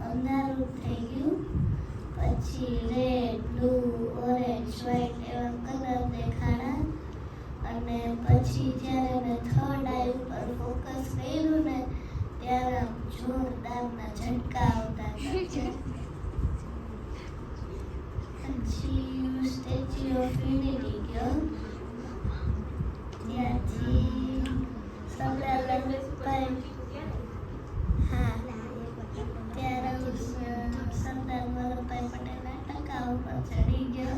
અંધારું થઈ ગયું. પછી રેડ, બ્લુ, ઓરેન્જ, વ્હાઈટ એવા કલર દેખાડા. અને પછી જ્યારે મેં થર્ડ આઈ ઉપર ફોકસ કર્યું ને ત્યારે આમ જોરદારના ઝટકા આવતા હતા. પછી સ્ટેચ્યુ ઓફ યુનિટી ગયો. ત્યાંથી સરદાર વલ્લભભાઈ ત્યારે સરદાર વલ્લભભાઈ પટેલના ટકા ઉપર ચડી ગયો.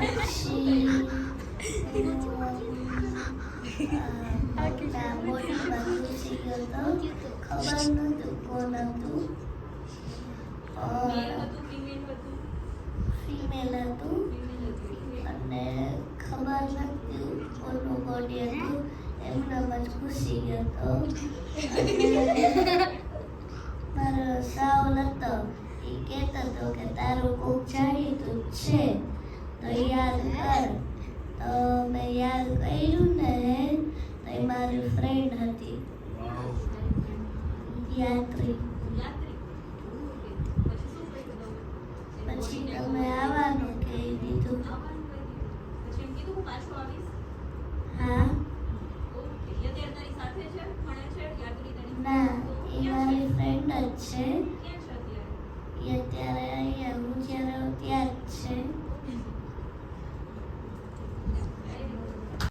પછી બોડીમાં ઘૂસી ગયો તો ખબર નહોતું કોણ હતું. ફિમેલ હતું અને ખબર નહોતું કોનું બોડી હતું. એમનામાં જ ઘૂસી ગયો તો. મારો સાવલ હતો એ કહેતો હતો કે તારું કોક જાણીતું છે તો યાદ કર. તો મેં યાદ કર્યું ને તો એ મારી ફ્રેન્ડ હતી યાત્રી. પછી તમે આવવાનું કહી દીધું. હા ના એ મારી ફ્રેન્ડ જ છે. એ અત્યારે અહીંયા હું જ્યારે ત્યાં જ છે.